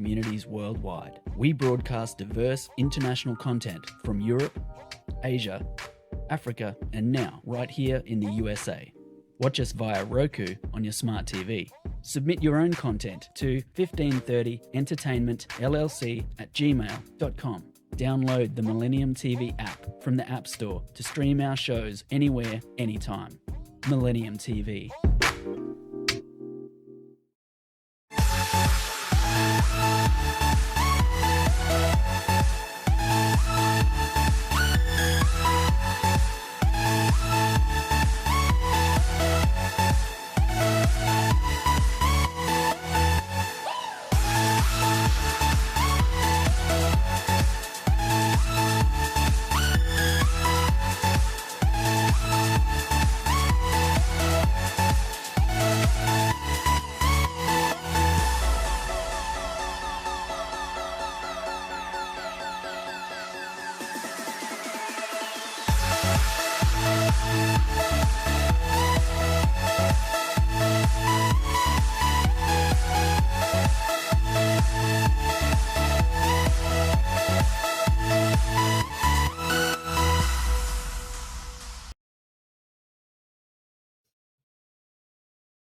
communities worldwide. We broadcast diverse international content from Europe, Asia, Africa, and now right here in the USA. Watch us via Roku on your smart TV. Submit your own content to 1530entertainmentllc@gmail.com. Download the Millennium TV app from the App Store to stream our shows anywhere, anytime. Millennium TV.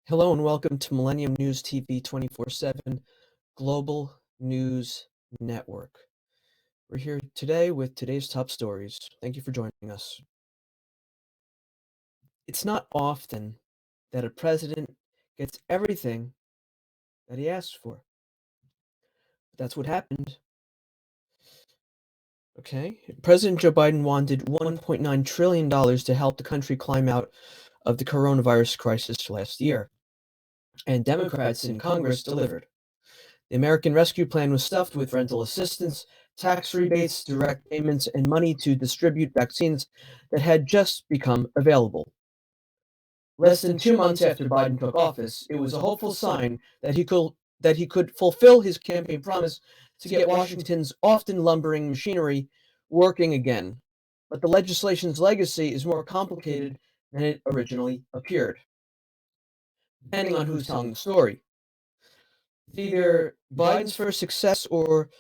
Hello and welcome to Millennium News TV 24/7 Global News Network. We're here today with today's top stories. Thank you for joining us. It's not often that a president gets everything that he asks for. But that's what happened. Okay. President Joe Biden wanted $1.9 trillion to help the country climb out of the coronavirus crisis last year. And Democrats in Congress delivered. The American Rescue Plan was stuffed with rental assistance, tax rebates, direct payments, and money to distribute vaccines that had just become available. Less than 2 months after Biden took office, it was a hopeful sign that he could fulfill his campaign promise to get Washington's often lumbering machinery working again. But the legislation's legacy is more complicated than it originally appeared, depending on who's telling the story. It's either Biden's first success or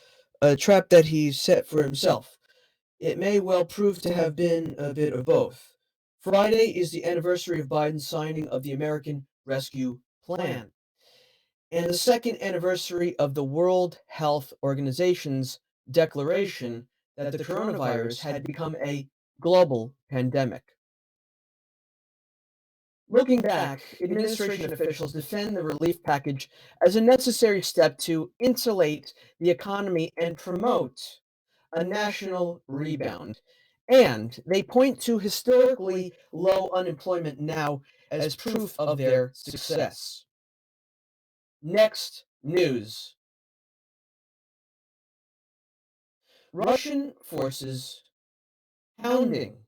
a trap that he set for himself. It may well prove to have been a bit of both. Friday is the anniversary of Biden's signing of the American Rescue Plan, and the second anniversary of the World Health Organization's declaration that the coronavirus had become a global pandemic. Looking back, administration officials defend the relief package as a necessary step to insulate the economy and promote a national rebound. And they point to historically low unemployment now as proof of their success. Next news. Russian forces pounding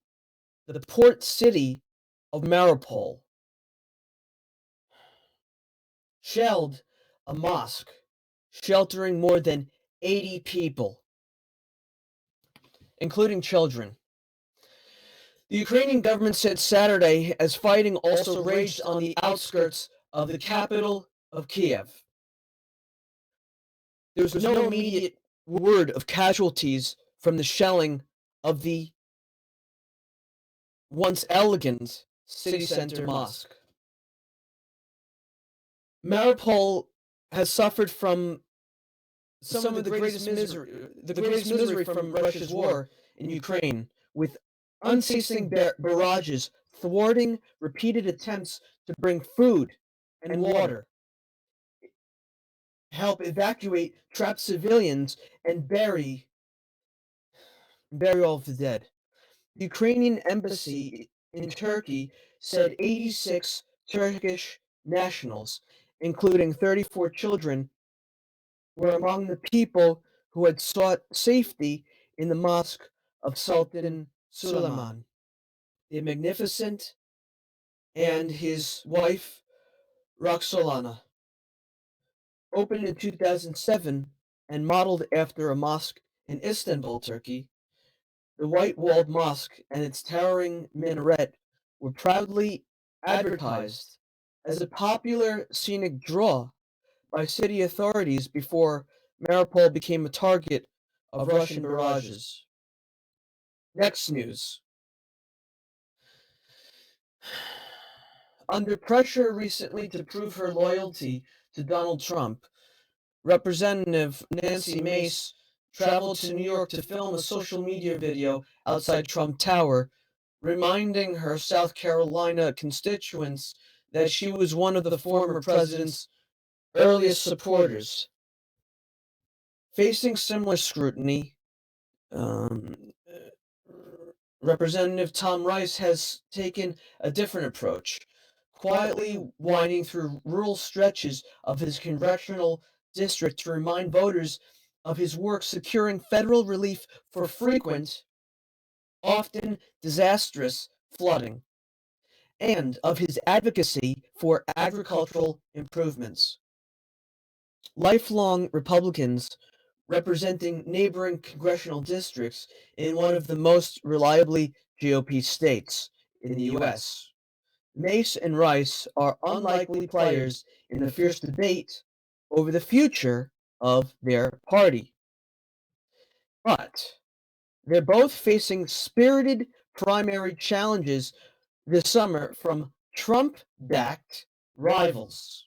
the port city of Mariupol shelled a mosque sheltering more than 80 people, including children. The Ukrainian government said Saturday as fighting also raged on the outskirts of the capital of Kiev. There was no immediate word of casualties from the shelling of the once elegant city center mosque. Mariupol has suffered from some of the greatest misery from Russia's war in Ukraine, with unceasing barrages thwarting repeated attempts to bring food and water, help evacuate trapped civilians, and bury all of the dead. The Ukrainian embassy in Turkey said 86 Turkish nationals, including 34 children, were among the people who had sought safety in the mosque of Sultan Suleiman the Magnificent and his wife Roxolana. Opened in 2007 and modeled after a mosque in Istanbul, Turkey, the white-walled mosque and its towering minaret were proudly advertised as a popular scenic draw by city authorities before Mariupol became a target of Russian barrages. Next news. Under pressure recently to prove her loyalty to Donald Trump, Representative Nancy Mace traveled to New York to film a social media video outside Trump Tower, reminding her South Carolina constituents that she was one of the former president's earliest supporters. Facing similar scrutiny, Representative Tom Rice has taken a different approach, quietly winding through rural stretches of his congressional district to remind voters of his work securing federal relief for frequent, often disastrous flooding, and of his advocacy for agricultural improvements. Lifelong Republicans representing neighboring congressional districts in one of the most reliably GOP states in the U.S. Mace and Rice are unlikely players in the fierce debate over the future of their party. But they're both facing spirited primary challenges this summer from Trump-backed rivals,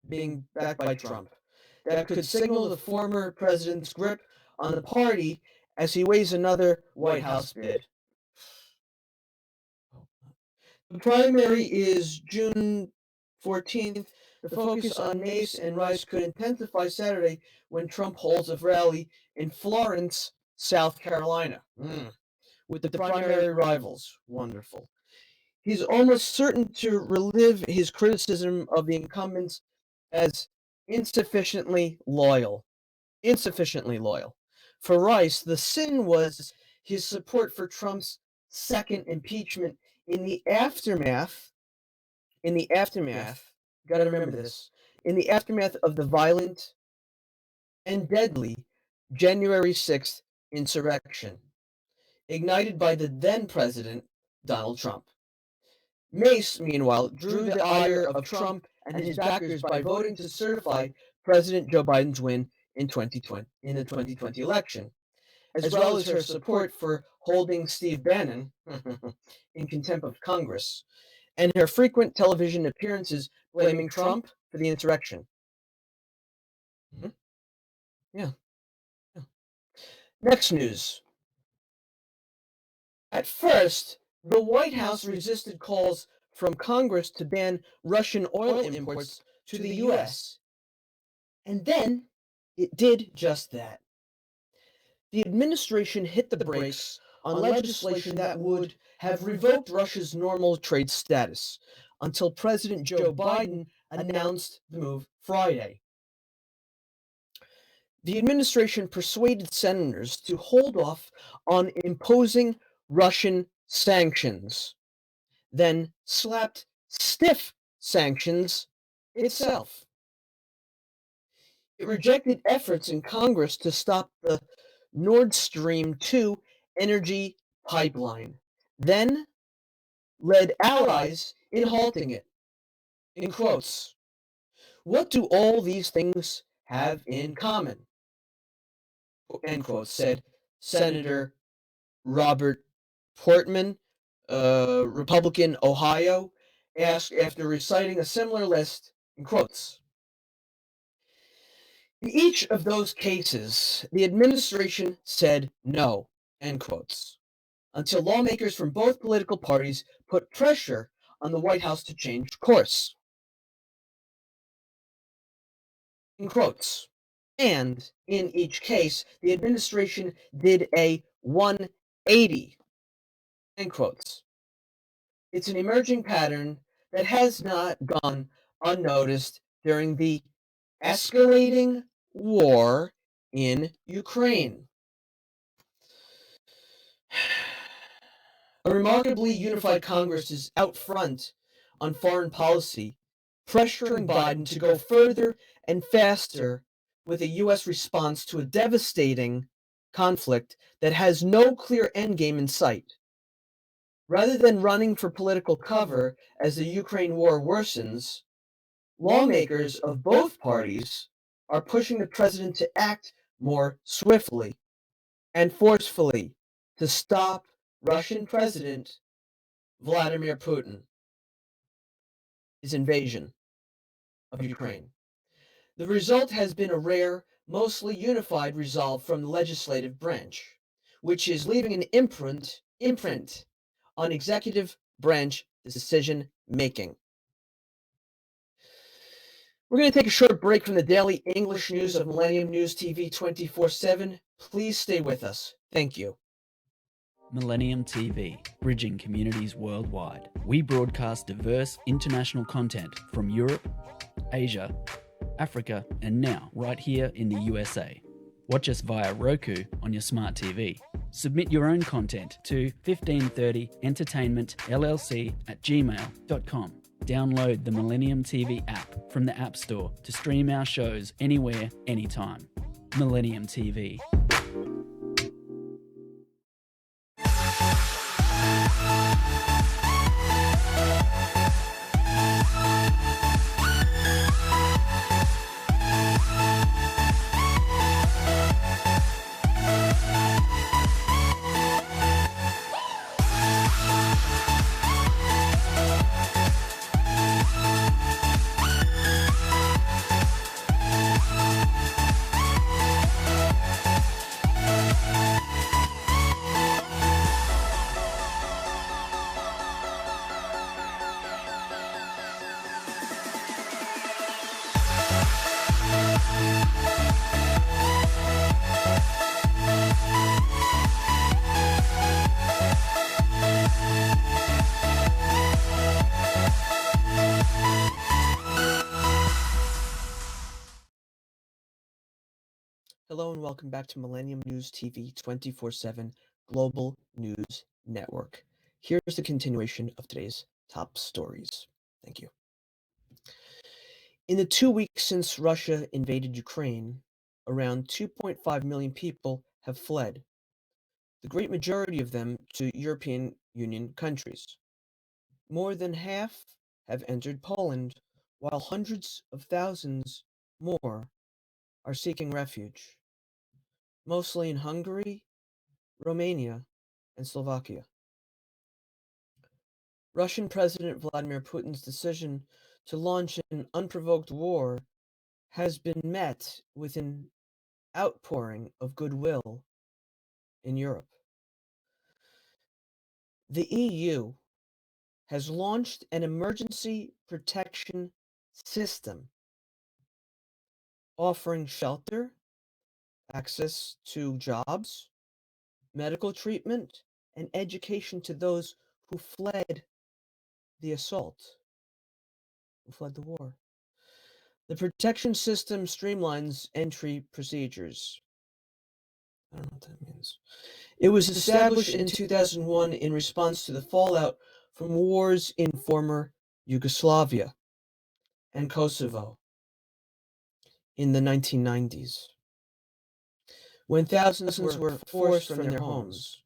being backed by Trump, that could signal the former president's grip on the party as he weighs another White House bid. The primary is June 14th. The focus on Mace and Rice could intensify Saturday when Trump holds a rally in Florence, South Carolina, with the primary rivals. Wonderful. He's almost certain to relive his criticism of the incumbents as insufficiently loyal. Insufficiently loyal. For Rice, the sin was his support for Trump's second impeachment in the aftermath, gotta remember this, in the aftermath of the violent and deadly January 6th insurrection, ignited by the then president, Donald Trump. Mace, meanwhile, drew the ire of Trump and his backers by voting to certify President Joe Biden's win in the 2020 election, as well as her support for holding Steve Bannon in contempt of Congress, and her frequent television appearances blaming Trump for the insurrection. Yeah. Next news. At first, the White House resisted calls from Congress to ban Russian oil imports to the U.S. And then it did just that. The administration hit the brakes on legislation that would have revoked Russia's normal trade status until President Joe Biden announced the move Friday. The administration persuaded senators to hold off on imposing Russian sanctions, then slapped stiff sanctions itself. It rejected efforts in Congress to stop the Nord Stream 2 energy pipeline, then led allies in halting it. In quotes, what do all these things have in common? End quote, said Senator Robert Portman, Republican, Ohio, asked after reciting a similar list in quotes. In each of those cases, the administration said no, end quotes, until lawmakers from both political parties put pressure on the White House to change course. In quotes. And in each case, the administration did a 180, end quotes. It's an emerging pattern that has not gone unnoticed during the escalating war in Ukraine. A remarkably unified Congress is out front on foreign policy, pressuring Biden to go further and faster with a U.S. response to a devastating conflict that has no clear endgame in sight. Rather than running for political cover as the Ukraine war worsens, lawmakers of both parties are pushing the president to act more swiftly and forcefully to stop Russian President Vladimir Putin's invasion of Ukraine. The result has been a rare, mostly unified resolve from the legislative branch, which is leaving an imprint on executive branch decision making. We're going to take a short break from the daily English news of Millennium News TV 24/7. Please stay with us. Thank you. Millennium TV, bridging communities worldwide. We broadcast diverse international content from Europe, Asia, Africa, and now right here in the USA. Watch us via Roku on your smart TV. Submit your own content to 1530entertainmentllc@gmail.com. Download the Millennium TV app from the App Store to stream our shows anywhere, anytime. Millennium TV. Hello and welcome back to Millennium News TV 24/7 Global News Network. Here's the continuation of today's top stories. Thank you. In the 2 weeks since Russia invaded Ukraine, around 2.5 million people have fled, the great majority of them to European Union countries. More than half have entered Poland, while hundreds of thousands more are seeking refuge, mostly in Hungary, Romania, and Slovakia. Russian President Vladimir Putin's decision to launch an unprovoked war has been met with an outpouring of goodwill in Europe. The EU has launched an emergency protection system offering shelter, access to jobs, medical treatment, and education to those who fled the assault, who fled the war. The protection system streamlines entry procedures. I don't know what that means. It was established in 2001 in response to the fallout from wars in former Yugoslavia and Kosovo in the 1990s, when thousands were forced from their homes.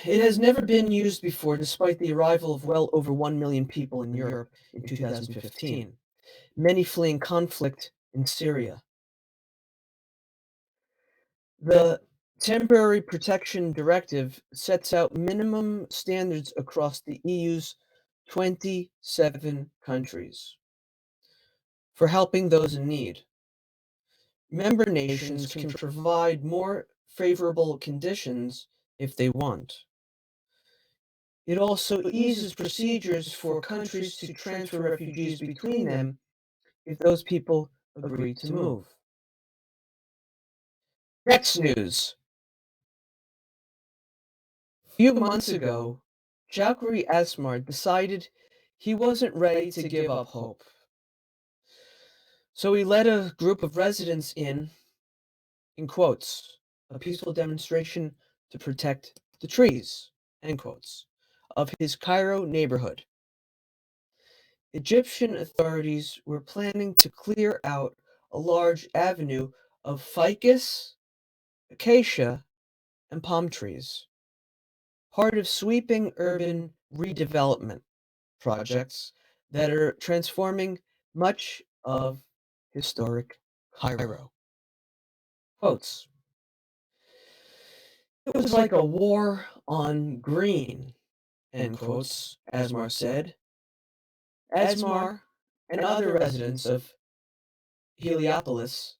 It has never been used before, despite the arrival of well over 1 million people in Europe in 2015, many fleeing conflict in Syria. The Temporary Protection Directive sets out minimum standards across the EU's 27 countries for helping those in need. Member nations can provide more favorable conditions if they want. It also eases procedures for countries to transfer refugees between them if those people agree to move. Next news. A few months ago, Chowkhury Asmar decided he wasn't ready to give up hope. So he led a group of residents in quotes, a peaceful demonstration to protect the trees, end quotes, of his Cairo neighborhood. Egyptian authorities were planning to clear out a large avenue of ficus, acacia, and palm trees, part of sweeping urban redevelopment projects that are transforming much of historic Cairo. Quotes, "It was like a war on green," end quotes, Asmar said. Asmar and other residents of Heliopolis,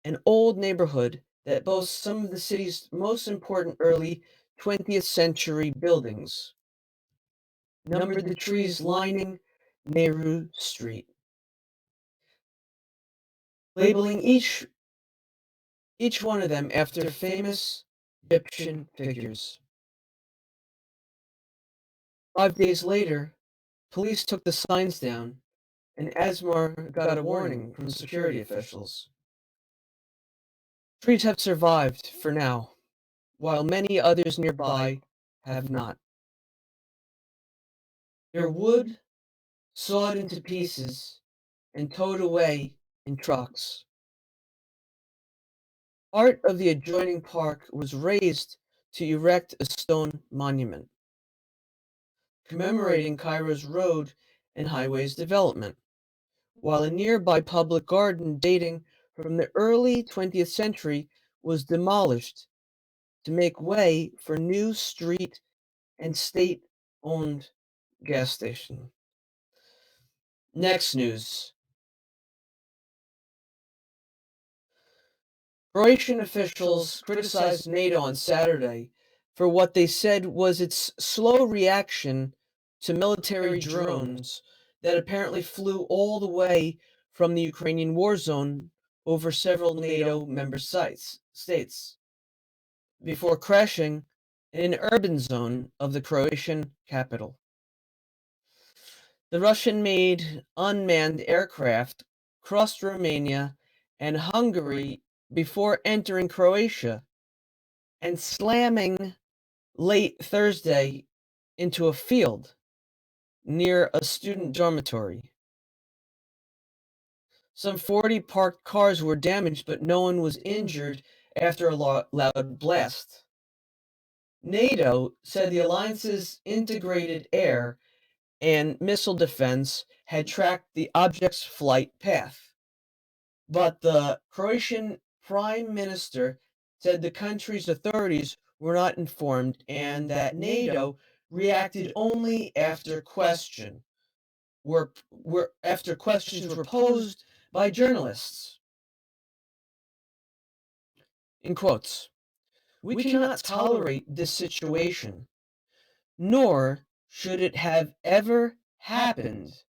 an old neighborhood that boasts some of the city's most important early 20th century buildings, numbered the trees lining Nehru Street, labeling each one of them after famous Egyptian figures. 5 days later, police took the signs down, and Asmar got a warning from security officials. Streets have survived for now, while many others nearby have not. Their wood sawed into pieces and towed away in trucks. Part of the adjoining park was razed to erect a stone monument, commemorating Cairo's road and highways development, while a nearby public garden dating from the early 20th century was demolished to make way for new street and state-owned gas station. Next news. Croatian officials criticized NATO on Saturday for what they said was its slow reaction to military drones that apparently flew all the way from the Ukrainian war zone over several NATO member states before crashing in an urban zone of the Croatian capital. The Russian-made unmanned aircraft crossed Romania and Hungary before entering Croatia and slamming late Thursday into a field near a student dormitory. Some 40 parked cars were damaged, but no one was injured after a loud blast. NATO said the alliance's integrated air and missile defense had tracked the object's flight path. But the Croatian Prime Minister said the country's authorities were not informed and that NATO reacted only after questions were posed by journalists. In quotes, "We cannot tolerate this situation, nor should it have ever happened.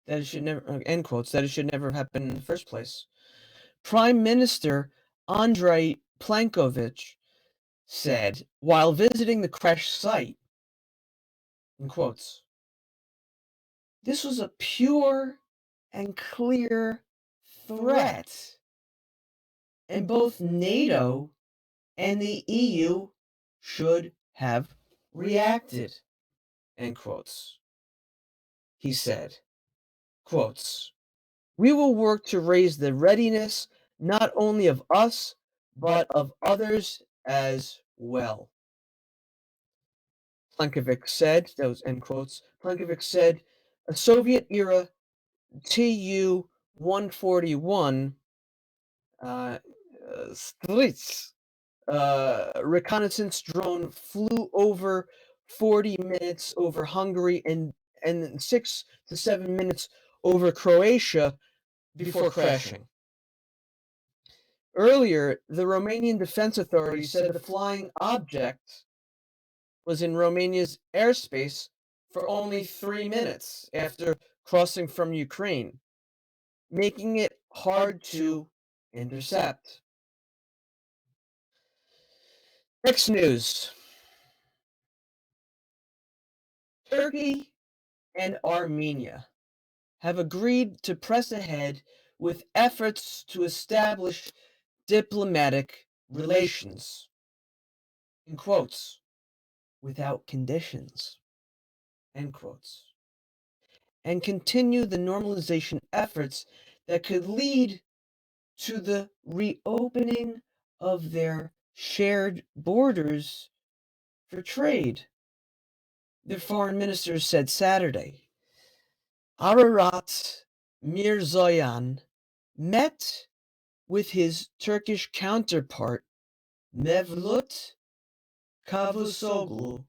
That it should never," end quotes, that it should never happen in the first place. Prime Minister Andrei Plenković said while visiting the crash site, in quotes, "This was a pure and clear threat, and both NATO and the EU should have reacted," end quotes. He said, quotes, "We will work to raise the readiness not only of us, but of others as well." Plenković said, those end quotes, Plenković said, a Soviet-era Tu-141 Strits reconnaissance drone flew over 40 minutes over Hungary and 6 to 7 minutes over Croatia before crashing. Earlier, the Romanian Defense Authority said the flying object was in Romania's airspace for only 3 minutes after crossing from Ukraine, making it hard to intercept. Next news. Turkey and Armenia have agreed to press ahead with efforts to establish diplomatic relations, in quotes, without conditions, end quotes, and continue the normalization efforts that could lead to the reopening of their shared borders for trade, their foreign ministers said Saturday. Ararat Mirzoyan met with his Turkish counterpart Mevlut Cavusoglu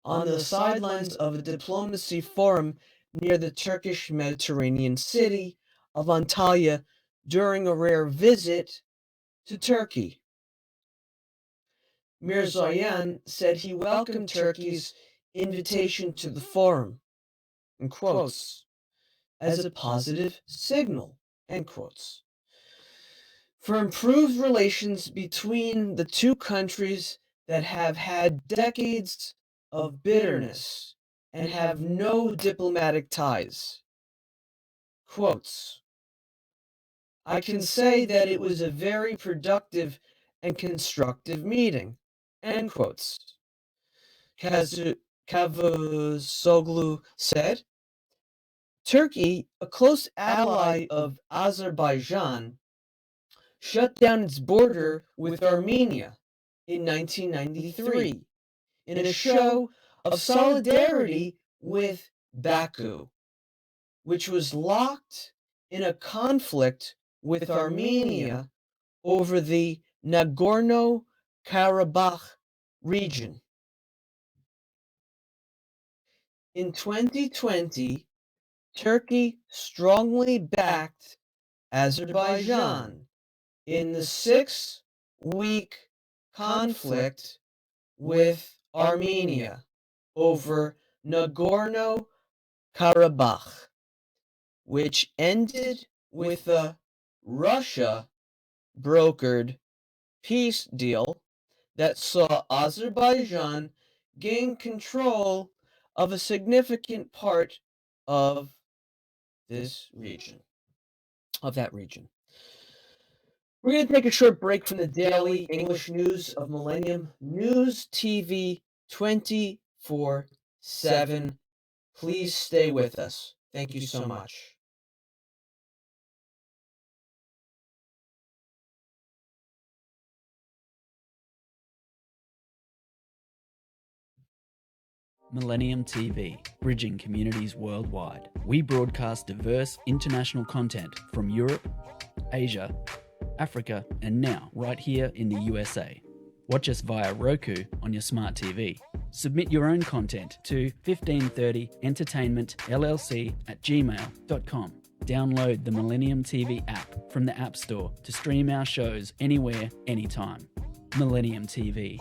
on the sidelines of a diplomacy forum near the Turkish Mediterranean city of Antalya during a rare visit to Turkey. Mirzoyan said he welcomed Turkey's invitation to the forum, in quotes, as a positive signal, end quotes, for improved relations between the two countries that have had decades of bitterness and have no diplomatic ties. Quotes, I can say that it was a very productive and constructive meeting, end quotes. Cavusoglu said. Turkey, a close ally of Azerbaijan, shut down its border with Armenia in 1993 in a show of solidarity with Baku, which was locked in a conflict with Armenia over the Nagorno-Karabakh region. In 2020, Turkey strongly backed Azerbaijan in the 6-week conflict with Armenia over Nagorno-Karabakh, which ended with a Russia-brokered peace deal that saw Azerbaijan gain control of a significant part of this region, of that region. We're going to take a short break from the daily English news of Millennium News TV 24/7. Please stay with us. Thank you so much. Millennium TV, bridging communities worldwide. We broadcast diverse international content from Europe, Asia, Africa, and now right here in the USA. Watch us via Roku on your smart TV. Submit your own content to 1530entertainmentllc@gmail.com. Download the Millennium TV app from the App Store to stream our shows anywhere, anytime. Millennium TV.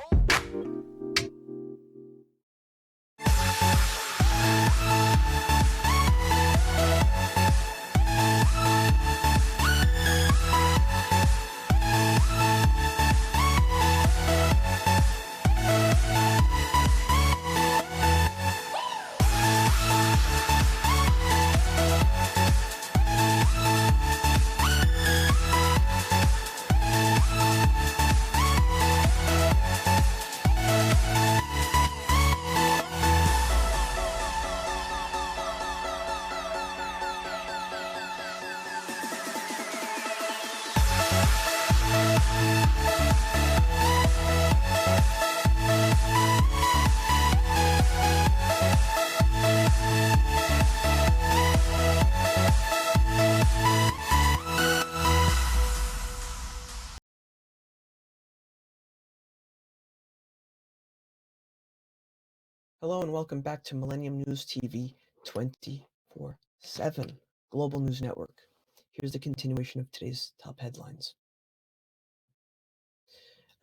Hello and welcome back to Millennium News TV 24/7 Global News Network. Here's the continuation of today's top headlines.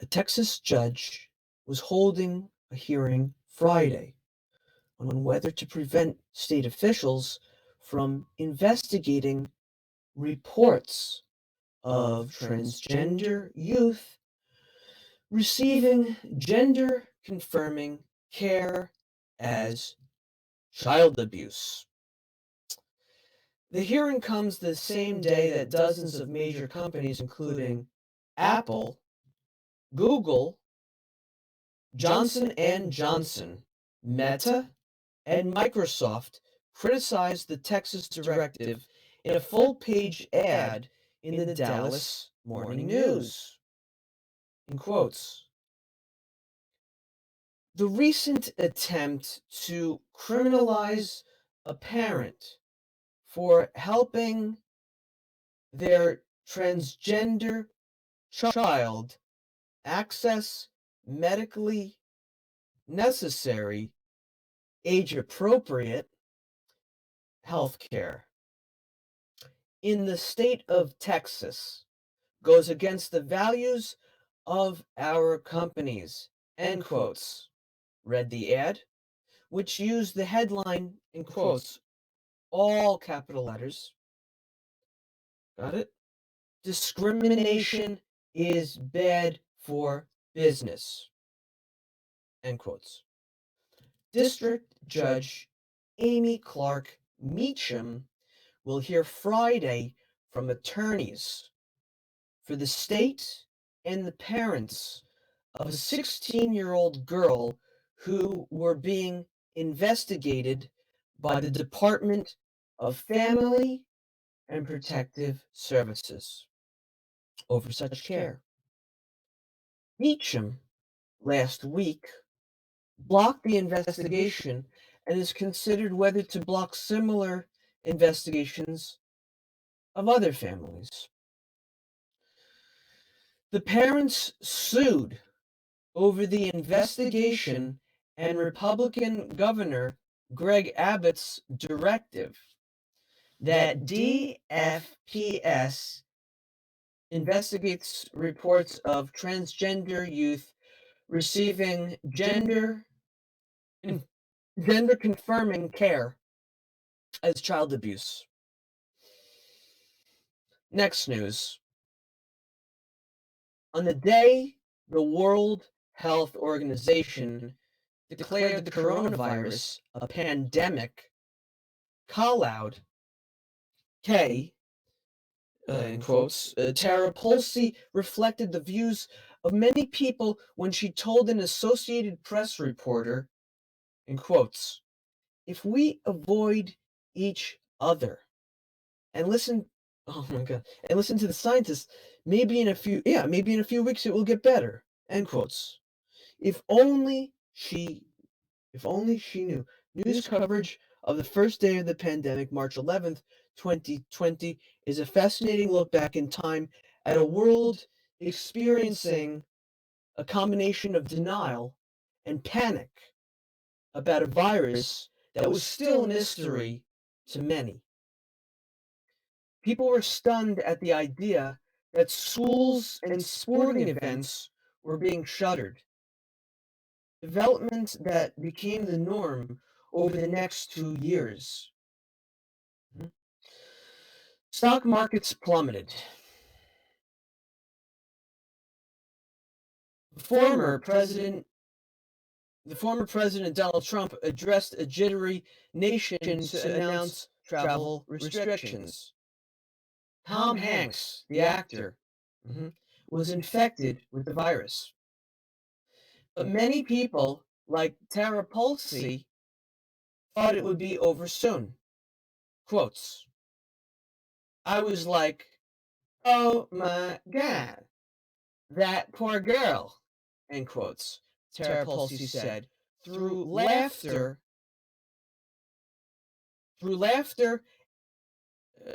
A Texas judge was holding a hearing Friday on whether to prevent state officials from investigating reports of transgender youth receiving gender-confirming care as child abuse. The hearing comes the same day that dozens of major companies, including Apple, Google, Johnson & Johnson, Meta, and Microsoft, criticized the Texas directive in a full-page ad in the Dallas Morning News. In quotes, the recent attempt to criminalize a parent for helping their transgender child access medically necessary, age-appropriate health care in the state of Texas goes against the values of our companies, end quotes, read the ad, which used the headline in quotes, all capital letters. Got it? Discrimination is bad for business, end quotes. District Judge Amy Clark Meacham will hear Friday from attorneys for the state and the parents of a 16-year-old girl who were being investigated by the Department of Family and Protective Services over such care. Meacham, last week, blocked the investigation and is considered whether to block similar investigations of other families. The parents sued over the investigation and Republican Governor Greg Abbott's directive that DFPS investigates reports of transgender youth receiving gender confirming care as child abuse. Next news. On the day the World Health Organization declared the coronavirus a pandemic, call-out K, in quotes, Tara Polsey reflected the views of many people when she told an Associated Press reporter, in quotes, if we avoid each other and listen, oh my God, and listen to the scientists, maybe in a few weeks it will get better, end quotes. If only she knew. News coverage of the first day of the pandemic, March 11th, 2020, is a fascinating look back in time at a world experiencing a combination of denial and panic about a virus that was still a mystery to many. People were stunned at the idea that schools and sporting events were being shuttered. Development that became the norm over the next 2 years. Stock markets plummeted. The former President Donald Trump addressed a jittery nation to announce travel restrictions. Tom Hanks, the actor, was infected with the virus. But many people, like Tara Polsey, thought it would be over soon. Quotes. I was like, oh my God, that poor girl, end quotes, Tara Polsey said, through laughter,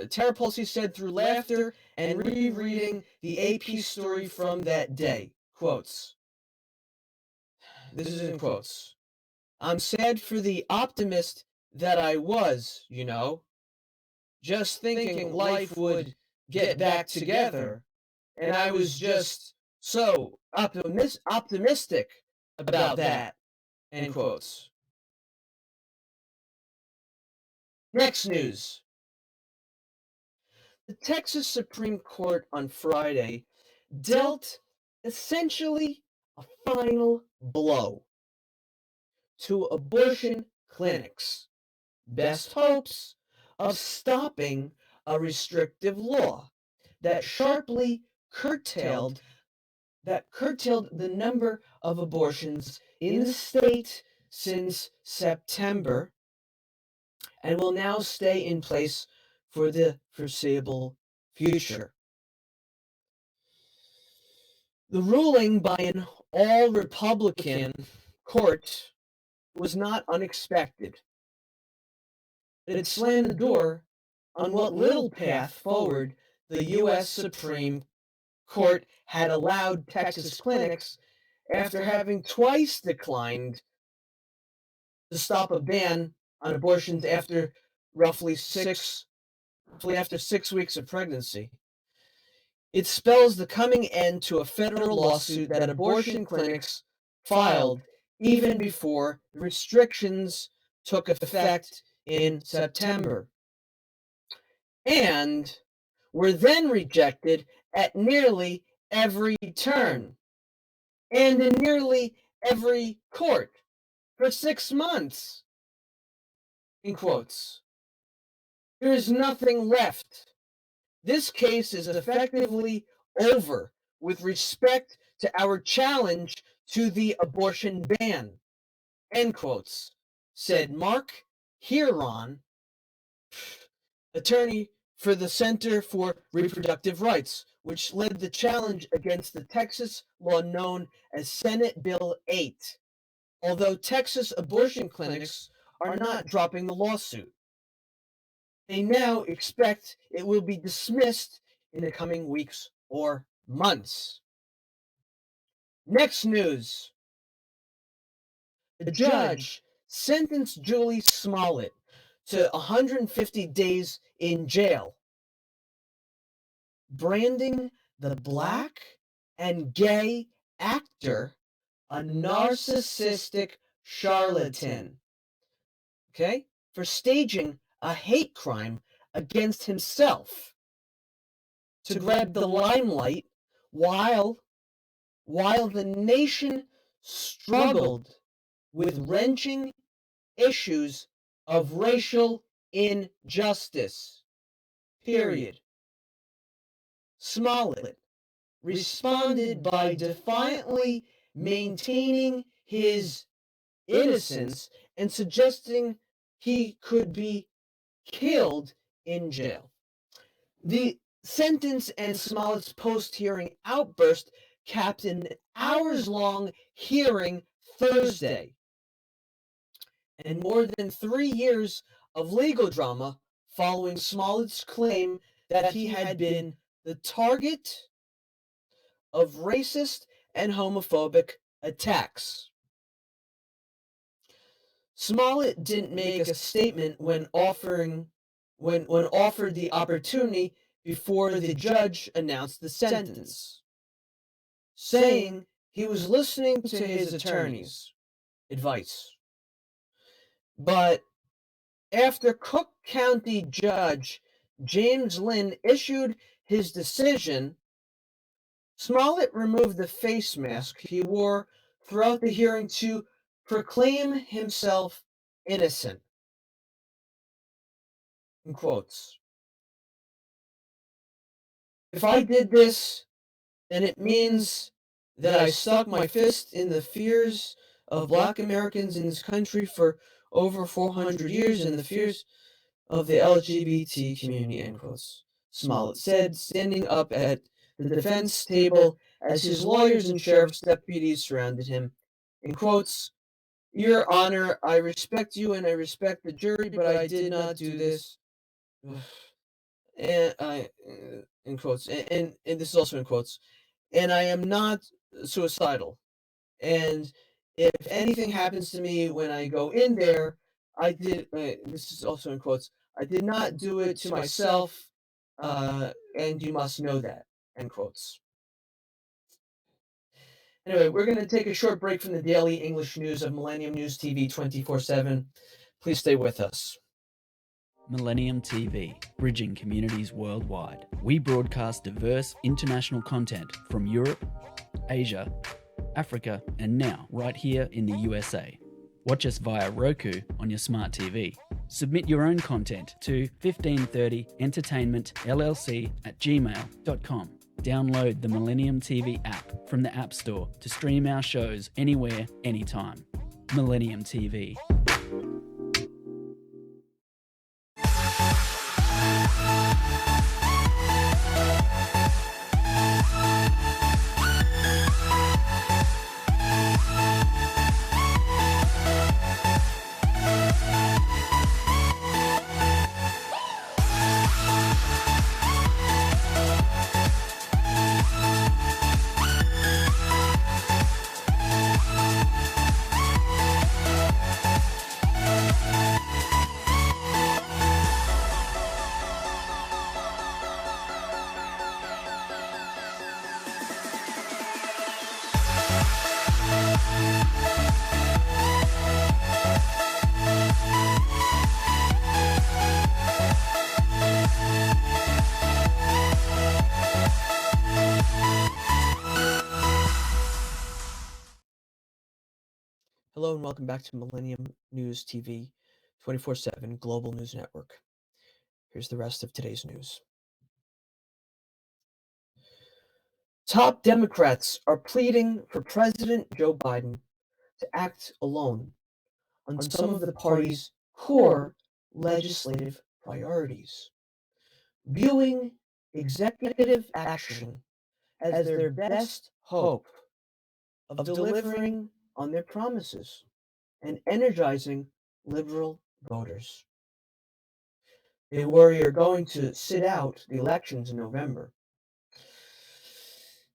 Tara Polsey said through laughter and rereading the AP story from that day. Quotes. This is in quotes. I'm sad for the optimist that I was, just thinking life would get back together, and I was just so optimistic about that, end quotes. Next news. The Texas Supreme Court on Friday dealt essentially a final blow to abortion clinics' best hopes of stopping a restrictive law that sharply curtailed the number of abortions in the state since September and will now stay in place for the foreseeable future. The ruling by an all-Republican court was not unexpected. It slammed the door on what little path forward the U.S. Supreme Court had allowed Texas clinics after having twice declined to stop a ban on abortions after roughly after 6 weeks of pregnancy. It spells the coming end to a federal lawsuit that abortion clinics filed even before the restrictions took effect in September, and were then rejected at nearly every turn and in nearly every court for 6 months. In quotes. There is nothing left. This case is effectively over with respect to our challenge to the abortion ban. End quotes, said Mark Huron, attorney for the Center for Reproductive Rights, which led the challenge against the Texas law known as Senate Bill 8, although Texas abortion clinics are not dropping the lawsuit. They now expect it will be dismissed in the coming weeks or months. Next news. The judge sentenced Julie Smollett to 150 days in jail, branding the black and gay actor a narcissistic charlatan, okay, for staging a hate crime against himself to grab the limelight while the nation struggled with wrenching issues of racial injustice. Period. Smollett responded by defiantly maintaining his innocence and suggesting he could be killed in jail. The sentence and Smollett's post-hearing outburst capped an hours-long hearing Thursday, and more than 3 years of legal drama following Smollett's claim that he had been the target of racist and homophobic attacks. Smollett didn't make a statement when offered the opportunity before the judge announced the sentence, saying he was listening to his attorney's advice. But after Cook County Judge James Lynn issued his decision, Smollett removed the face mask he wore throughout the hearing to proclaim himself innocent. In quotes. If I did this, then it means that I stuck my fist in the fears of Black Americans in this country for over 400 years and the fears of the LGBT community, end quotes. Smollett said, standing up at the defense table as his lawyers and sheriff's deputies surrounded him. In quotes, Your Honor, I respect you and I respect the jury, but I did not do this. And in quotes, and this is also in quotes, and I am not suicidal. And if anything happens to me when I go in there, this is also in quotes, I did not do it to myself, and you must know that, end quotes. Anyway, we're going to take a short break from the daily English news of Millennium News TV 24/7. Please stay with us. Millennium TV, bridging communities worldwide. We broadcast diverse international content from Europe, Asia, Africa, and now right here in the USA. Watch us via Roku on your smart TV. Submit your own content to 1530entertainmentllc@gmail.com. Download the Millennium TV app from the App Store to stream our shows anywhere, anytime. Millennium TV. Hello and welcome back to Millennium News TV 24/7 Global News Network. Here's the rest of today's news. Top Democrats are pleading for President Joe Biden to act alone on some of the party's core legislative priorities, viewing executive action as their best hope of delivering on their promises and energizing liberal voters. They worry are going to sit out the elections in November.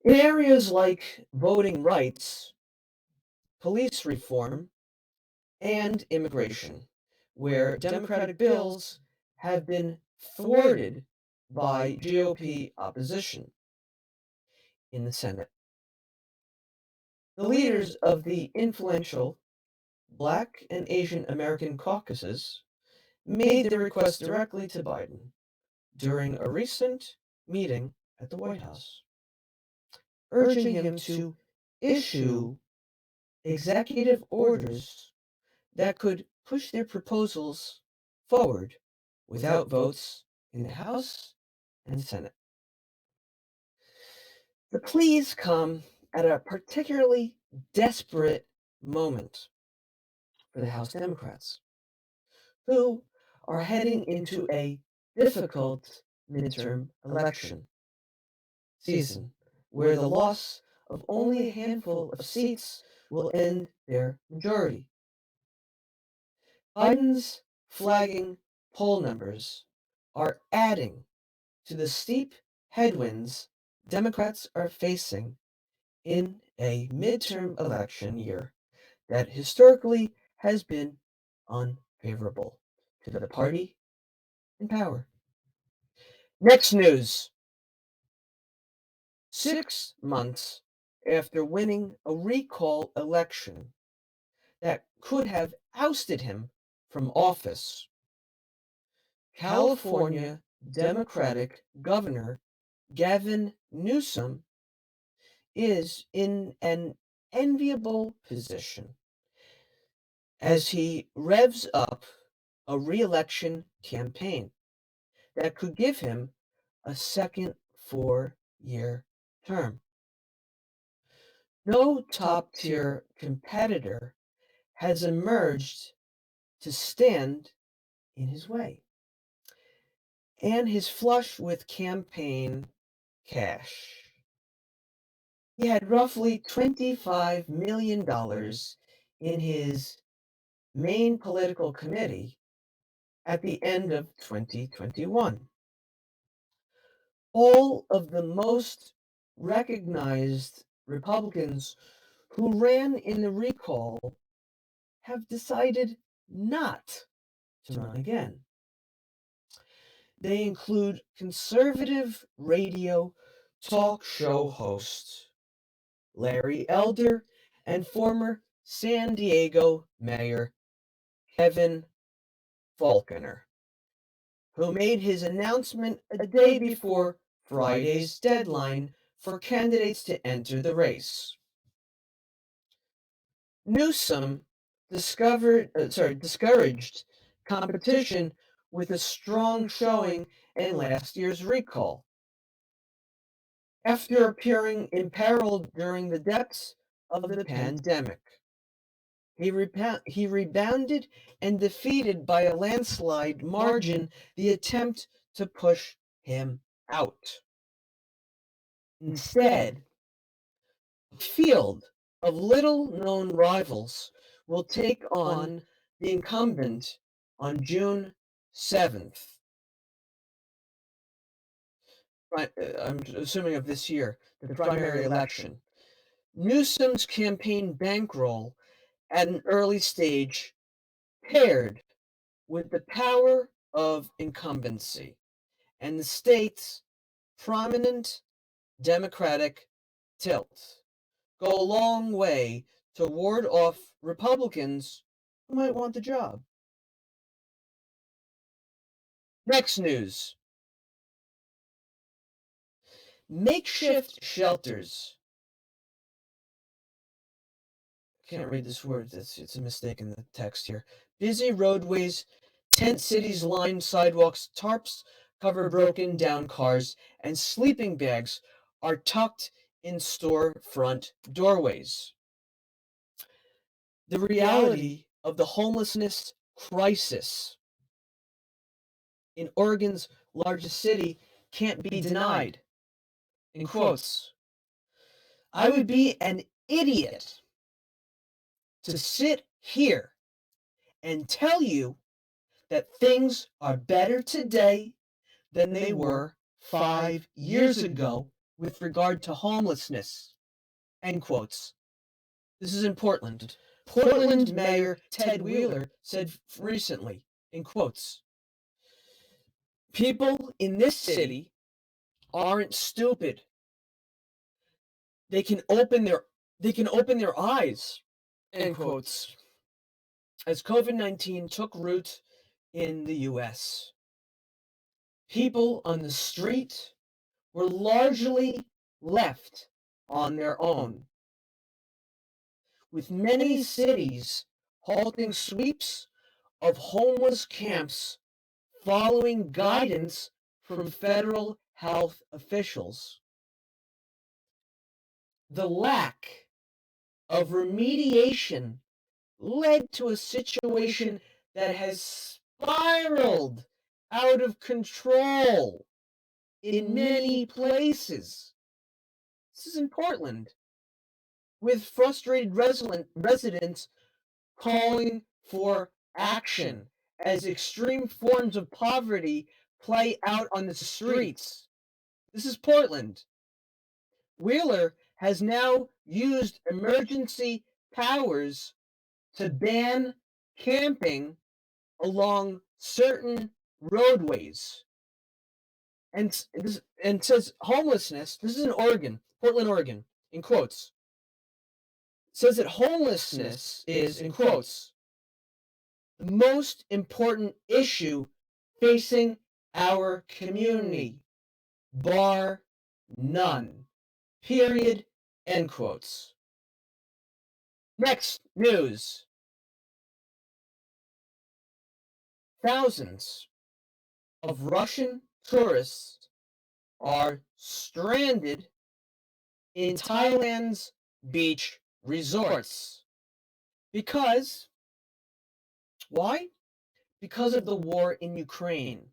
In areas like voting rights, police reform, and immigration, where Democratic bills have been thwarted by GOP opposition in the Senate. The leaders of the influential Black and Asian American caucuses made their request directly to Biden during a recent meeting at the White House, urging him to issue executive orders that could push their proposals forward without votes in the House and Senate. The pleas come at a particularly desperate moment for the House Democrats, who are heading into a difficult midterm election season where the loss of only a handful of seats will end their majority. Biden's flagging poll numbers are adding to the steep headwinds Democrats are facing in a midterm election year that historically has been unfavorable to the party in power. Next news. 6 months after winning a recall election that could have ousted him from office, California Democratic Governor Gavin Newsom is in an enviable position as he revs up a re-election campaign that could give him a second 4-year term. No top-tier competitor has emerged to stand in his way, and he's flush with campaign cash. He had roughly $25 million in his main political committee at the end of 2021. All of the most recognized Republicans who ran in the recall have decided not to run again. They include conservative radio talk show host Larry Elder and former San Diego Mayor Kevin Faulconer, who made his announcement a day before Friday's deadline for candidates to enter the race. Newsom discouraged competition with a strong showing in last year's recall. After appearing imperiled during the depths of the pandemic, he rebounded and defeated by a landslide margin the attempt to push him out. Instead, a field of little-known rivals will take on the incumbent on June 7th. I'm assuming of this year, the primary election. Newsom's campaign bankroll at an early stage paired with the power of incumbency and the state's prominent Democratic tilt go a long way to ward off Republicans who might want the job. Next news. Makeshift shelters Can't read this word. It's a mistake in the text here. Busy roadways, tent cities line sidewalks, tarps cover broken down cars, and sleeping bags are tucked in storefront doorways. The reality of the homelessness crisis in Oregon's largest city can't be denied. In quotes, I would be an idiot to sit here and tell you that things are better today than they were 5 years ago with regard to homelessness. End quotes. This is in Portland. Portland Mayor Ted Wheeler said recently, in quotes, people in this city aren't stupid. They can open their eyes, end quotes. As COVID-19 took root in the US, people on the street were largely left on their own, with many cities halting sweeps of homeless camps following guidance from federal health officials. The lack of remediation led to a situation that has spiraled out of control in many places. This is in Portland, with frustrated residents calling for action as extreme forms of poverty play out on the streets. This is Portland. Wheeler has now used emergency powers to ban camping along certain roadways. And says homelessness, this is in Oregon, Portland, Oregon, in quotes, says that homelessness is, in quotes, the most important issue facing our community, bar none, period, end quotes. Next news. Thousands of Russian tourists are stranded in Thailand's beach resorts. Because, why? Because of the war in Ukraine.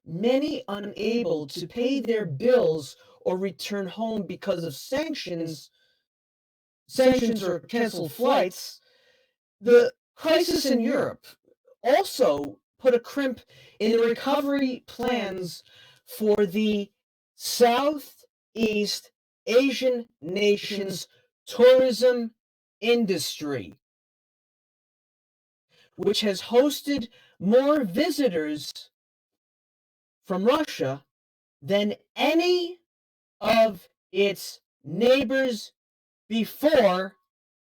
Many unable to pay their bills or return home because of sanctions or canceled flights, the crisis in Europe also put a crimp in the recovery plans for the Southeast Asian nations' tourism industry, which has hosted more visitors from Russia than any of its neighbors before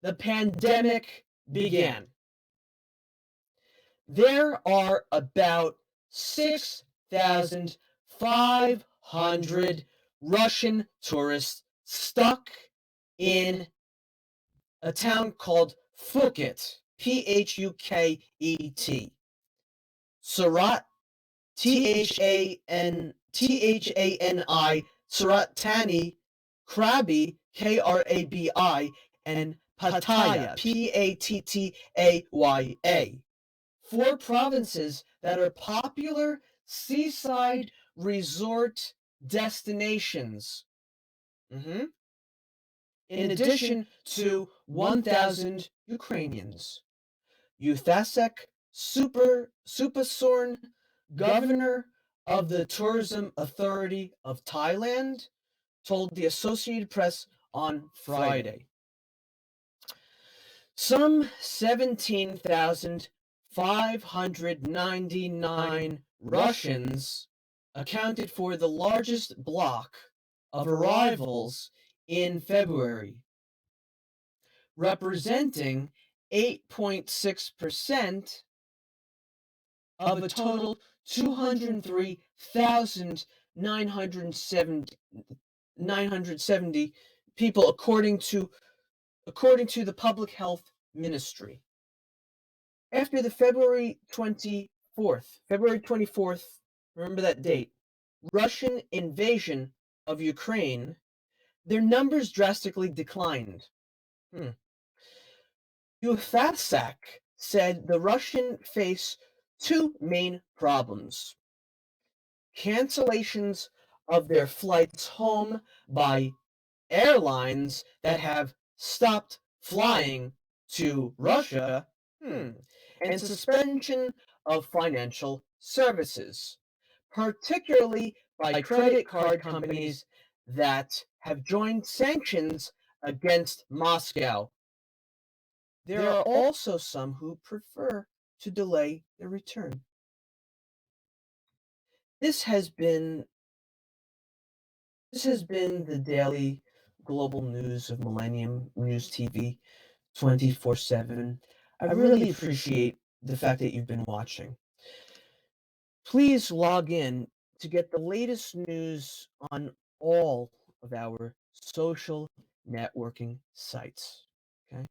the pandemic began. There are about 6,500 Russian tourists stuck in a town called Phuket, Phuket. Surat, Thani, Surat Thani, Krabi, Krabi, and Pattaya, Pattaya. 4 provinces that are popular seaside resort destinations. In addition to 1,000 Ukrainians. Yuthasek Supasorn, governor of the Tourism Authority of Thailand, told the Associated Press on Friday. Some 17,599 Russians accounted for the largest block of arrivals in February, representing 8.6% of a total 203,970 people, according to according to the Public Health Ministry. After the February 24th, remember that date, Russian invasion of Ukraine, their numbers drastically declined. UFASAC said the Russians face two main problems: cancellations of their flights home by airlines that have stopped flying to Russia, and suspension of financial services, particularly by credit card companies that have joined sanctions against Moscow. There are also some who prefer to delay their return. This has been the daily global news of Millennium News TV 24/7. I really appreciate the fact that you've been watching. Please log in to get the latest news on all of our social networking sites. Okay?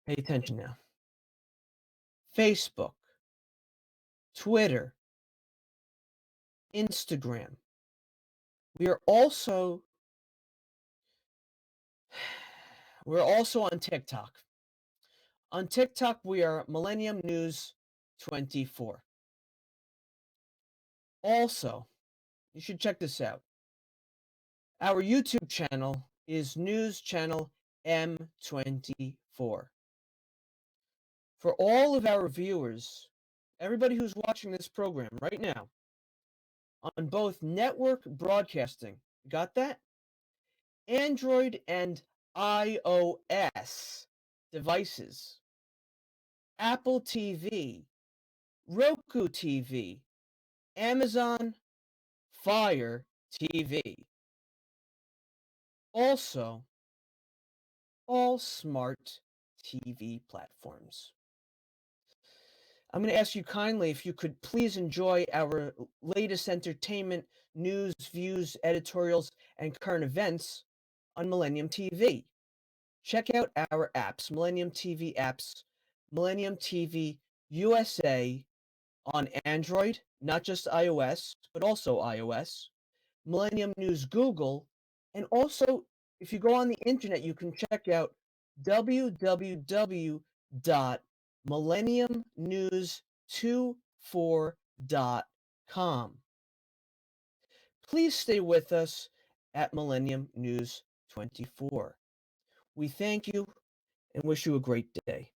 Pay attention now. Facebook, Twitter, Instagram. We are also on TikTok. On TikTok, we are Millennium News 24. Also, you should check this out. Our YouTube channel is News Channel M24. For all of our viewers, everybody who's watching this program right now, on both network broadcasting, got that? Android and iOS devices, Apple TV, Roku TV, Amazon Fire TV. Also, all smart TV platforms. I'm going to ask you kindly if you could please enjoy our latest entertainment, news, views, editorials, and current events on Millennium TV. Check out our apps, Millennium TV apps, Millennium TV USA on Android, not just iOS, but also iOS, Millennium News Google, and also if you go on the internet, you can check out www.millenniumnews24.com. Please stay with us at Millennium News 24. We thank you and wish you a great day.